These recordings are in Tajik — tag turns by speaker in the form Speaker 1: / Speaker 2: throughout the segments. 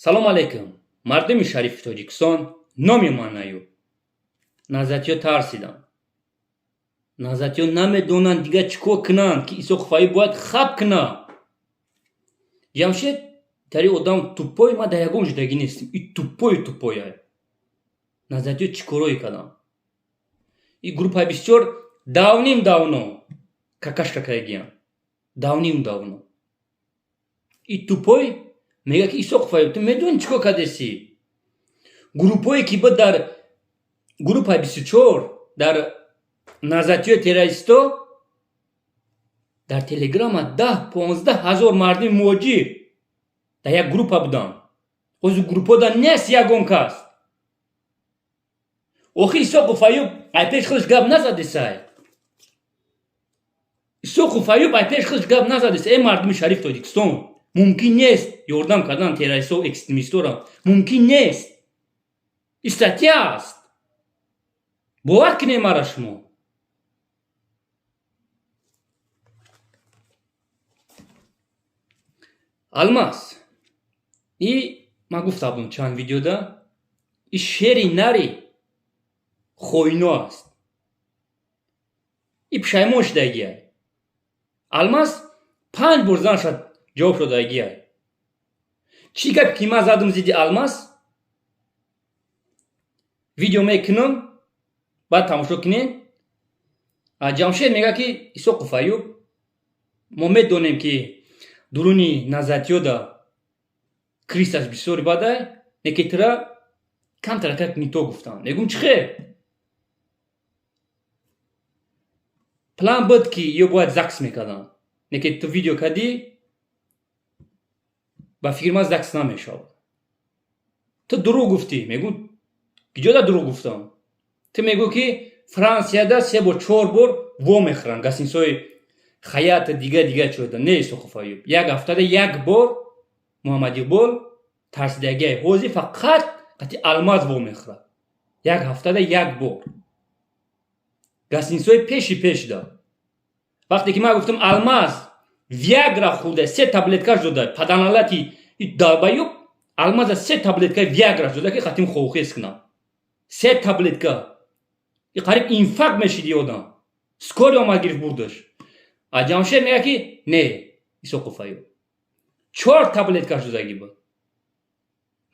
Speaker 1: Салом алейкум. Мардуми шарифи Тоҷикистон, номи ман аю. Назатиё тарсиданд. Назатиё намедонанд дига чӣ кор кунанд, ки Исоқ Хуфаӣ бояд хаб кунад. Ҷамшед тари одам туппой, ма дар ягон ҷудагӣ нестем. И туппоя. Назатиё чӣ корое карданд. И группаи бисёр давно какашкакаягиянд. Давно. И туппой мега ки Исоқ Хуфаӣ, ту медонӣ чӣ кор кардеси? Группое ки ба дар группаи 24 дар назатиё террористо дар телеграма 10-15 ҳазор мардуми муҳоҷир дар як группа буданд. ҳозир группода нест ягон кас. охир Исоқ Хуфаӣ ай пеш худаш гап назадесай. Исоқ Хуфаӣ ай пеш худаш гап назадесай. Эй мардуми шарифи Тоҷикистон, мумкин нест ёрдам кардан террористҳо, экстремистҳоро. Мумкин нест. И статья аст. бовар кунед мара шумо. алмаз, и ман гуфтам будам чанд видеода, и шери нари хоино аст. И пушаймон шудагиай. Алмаз 5 бор зан шуд ҷавоб шудагиай. Чӣ гап ки ман задам зидди Алмаз, видео мекунам, баъд тамошо кунед. Ҷамшед мега ки Исоқ Хуфаӣ, мо медонем ки дуруни назатиёда крисаш бисёри бадай, некетира камтаракак нито гуфтанд. Мегум чӣ хел? План буд ки ё бояд ЗАГС мекарданд. Неке ту видео кардӣ, ба фикри ман ЗАГС намешавад. Ту дурӯғ гуфтӣ. Мегум киҷода дурӯғ гуфтам? Ту мегӯ ки Франсияда 3 бор 4 бор вомехӯранд гостиницаҳои Хаят дига чӯда. Не Исоқ Хуфаӣ. Як ҳафтада як бор Муҳаммад Иқбол тарсидагиай. Ҳозир фақат қати Алмаз вомехӯрад. Як ҳафтада як бор. Гостиницаҳои пешда. Вақте ки ман гуфтам Алмаз Виагра хӯрда, 3 таблетка дода, паданалати далбаю, Алмаза 3 таблетка Виагра дода ки хатим хохес кунам. 3 таблетка. И қариб инфаркт мешиди одам. Скория омад гирифт бурдаш. Ҷамшед мега ки не Исоқ Хуфаӣ. 4 таблетка додагӣ буд.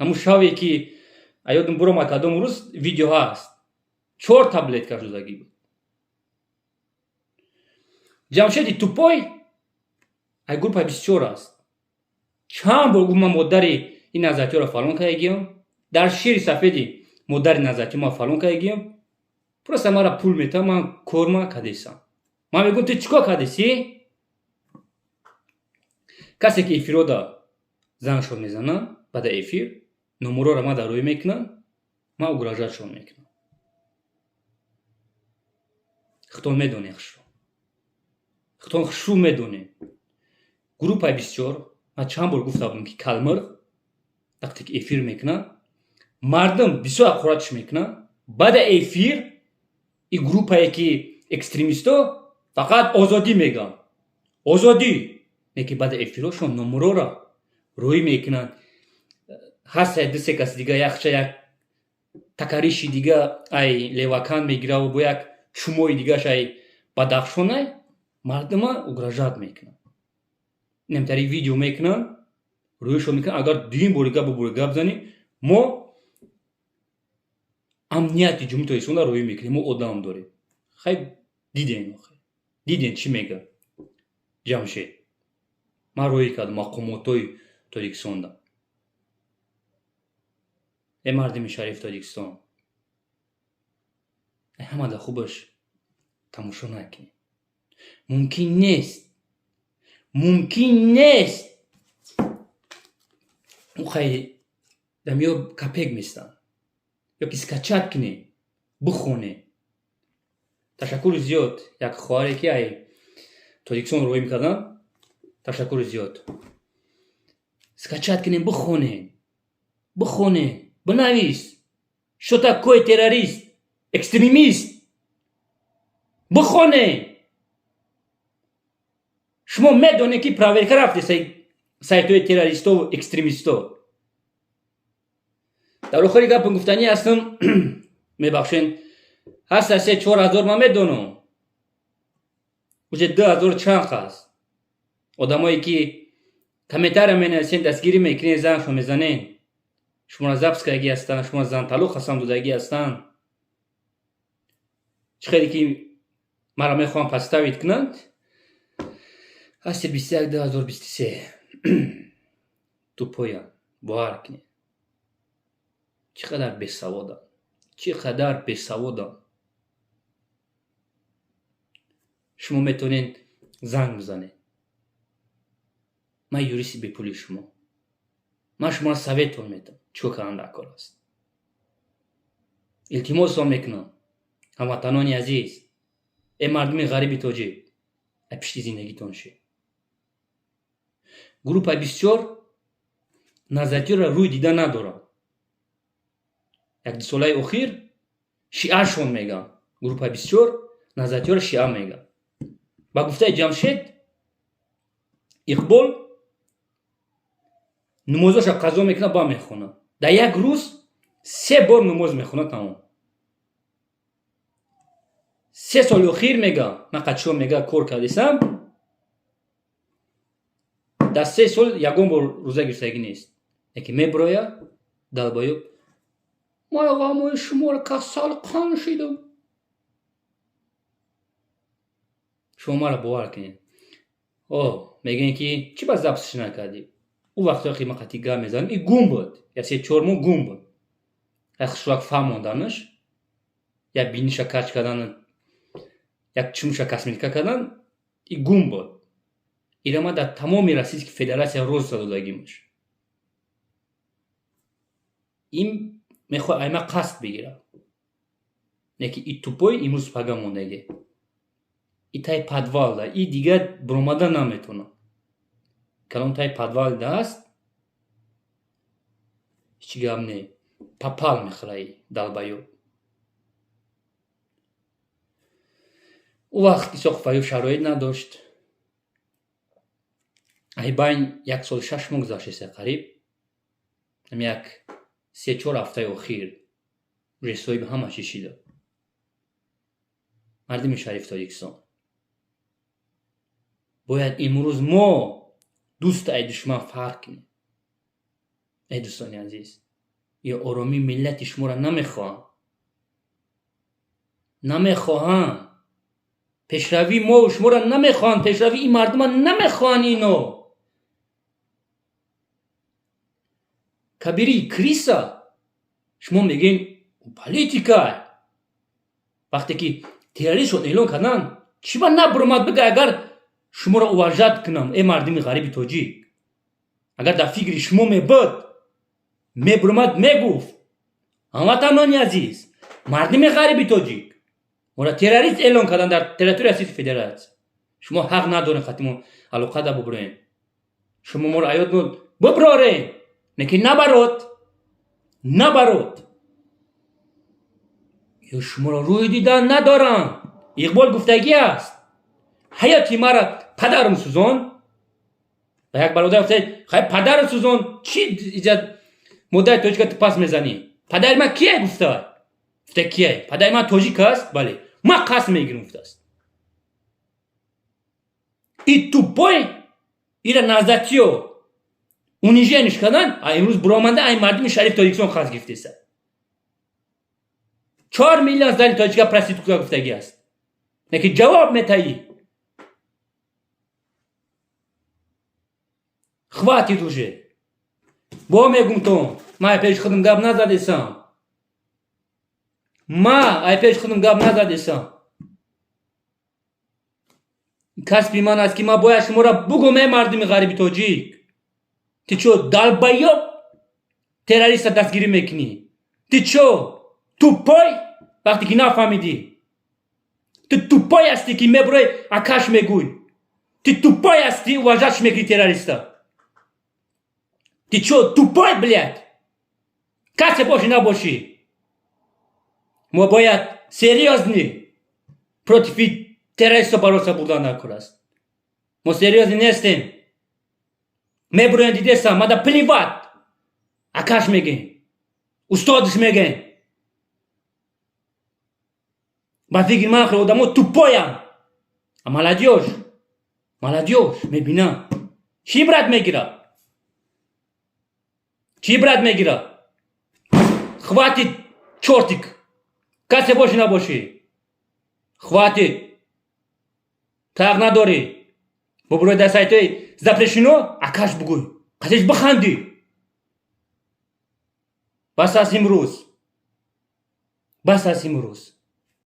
Speaker 1: ҳамун шаве ки ёдам буромад кадом рӯз видео ҳаст. 4 таблетка додагӣ буд. Ҷамшеди туппой ай группаи 24 аст. Чанд бор гуфт ман модари ин назатиёро фалон кардагиам. Дар шери сафеди модари назатиё ман фалон кардагиам. Просто мара пул мета, ман корма кардесам. Ман мегӯям ту чӣ кор кардеси? Касе ки эфирода заншон мезанад, баъда эфир номероро ман дар рӯй мекунам, ман угражатшон мекунам. хутон медонед хушро. хутон хушрӯ медонед. Группаи 24 ман чанд бор гуфта будам ки калмир вақте ки эфир мекунад, мардум бисёр ҳақоратш мекунад. баъда эфир и группае ки экстремисто фақат озодӣ мегӯянд. Озодӣ. Неки баъда эфирҳошон номероро рӯй мекунанд. ҳаст дусе каси дига якча як такариши дига ай левакан мегирад бо як чумои дигаш ай бадахшонай мардума угражат мекунанд. немтари видео мекунанд, рӯйшон мекунанд. агар дуюм бори гап зани, мо амнияти ҷумҳурии Тоҷикистонро рӯй мекунем. мо одам дорем. хай диден чӣ мегӯяд Ҷамшед. ман рӯй кардам мақомотҳои Тоҷикистонда. эй мардуми шарифи Тоҷикистон, ҳамада хубаш тамошо накунед. мумкин нест ухай дамё капек местан ёки скачат кунед, бихонед. ташаккури зиёд. як хоҳаре ки ай Тоҷикистон рӯй мекарданд, ташаккури зиёд. скачат кунед, бихонед, бинавис. что такое террорист, экстремист. бихонед. шумо медонед ки проверка рафтед сайтҳои террористо, экстремисто. در آخری گپ گفتنی هستم. میبخشین هست 3-4 ما میدونم وجه 2000 چند هست آدمایی که کمیتر مینویسین دستگیری میکنین زنشو میزنین شما را زبسکگی هستن شما زن تعلق هستن دودگی هستن چه خیلی که مرا میخوام پستاوید کنند هست 21-2023 تو پویان باور کنین چقدر بیسوادم چقدر بیسوادم شما میتونین زنگ بزنین من یوریسی به پولی شما من شما را سویتون میدم چو کننده کار است التماس هم میکنم هموطنانی عزیز ای مردم غریبی تاجیک ای پشتی زندگیتون شه گروپ بسیار نظریه را روی دیده ندارم یک ساله اخیر شیعه شون میگن گروپ بسیار نظریه را شیعه میگن با گفته جمشید اقبال نمازش قضا میکنه با میخونه در یک روز 3 بار نماز میخونه تمام 3 سال اخیر میگه من قدشو میگه کار کردیسم در 3 سال یکم بار روزه گرفتگی نیست یکی میبرویه دلبایو ما آقا شما را که سال قان شیدم شما را باور کنید میگن که چی باز زبطش نکردی او وقتا که من قطعی گاه میزنم این گم بود یا 3-4 ماه گم بود یک خشواک فهماندنش یا بینیش کچ کردن یک چموش کسمیکا کردن این گم بود ایره ما در تمامی رسید که فدراسیا روز دادگیمش این میخواه ایمه قصد بگیره نه که این توپای امروز پگه موندگی این تای پدوال ده این دیگه برومده نمیتونه کلام تای پدوال ده است هیچی گم نه پپال میخواه دلبایو او وقت ایساق فایو شرایط نداشت ای باین 1 سال 6 ماه گذشته قریب هم یک 3-4 هفته اخیر رسوی به همه شیشیده مردم شریف تاجیکستان باید امروز ما دوست ای دشمن فرق کنیم ای دوستانی عزیز یا آرامی ملت شما را نمیخواهن پیشروی ما و شما را نمیخواهن پیشروی این مردم را نمیخواهن اینو کبیری کریسا شما میگین پولیتیکا وقتی که تروریست شد اعلان کردن چی با نبرمد بگه اگر شما را وجد کنم ای مردم غریب تاجیک اگر در فکر شما میبود میبرمد میگفت هموطنان عزیز مردم غریب تاجیک ما را تروریست اعلان کردن در تریتوری روسیه فدراسیون شما حق ندارین خاطر علاقه دا ببرین شما ما را ایادمون ببرارین نکی نبرد یا شما را روی دیدن ندارن اقبال گفتگی است حیاتی مرا پدرم سوزان و یک برادر گفته خیلی پدر سوزان چی ایجاد مدت تاجیک پس میزنی پدر من کیه گفته کیه پدر من تاجیک است بله من قسم میگیرم گفته است این تو پای ایره نزدیو اونیجنش کردن امروز برامنده این مردم شریف تاجیکستان خواست گرفته است 4 میلیون زن تاجیک پرستیتوکا گفتگی است نکی جواب میتایی خواهی توشه با میگم تو ما پیش خودم گب نزدیسم کسبی من است که ما باید شما را بگم ای مردم غریبی تاجیک تی چو دلبایو تروریست دستگیری میکنی تی چو توپای وقتی که نفهمیدی تی توپای هستی که میبروی اکش میگوی تی توپای هستی وجدش میکنی تروریستا تی چو توپای بلیاد کسی باشی نباشی ما باید سریازنی پروتیفی تروریستا باروسا بودن نکراست ما سریازنی نیستیم میبروین دیدستم ما دا پلیوات اکش میگیم Устодиш меген. Бафигир ман хеле одамо тупоям. А молодежь, мебина. Чи брат мегира? Чи брат мегира? Хватит, чертик. Касе больше набоши. Хватит. Так надори. Боброй да сайтой запрещено, а каш бугуй. Касеш баханди. Бас аз имрӯз.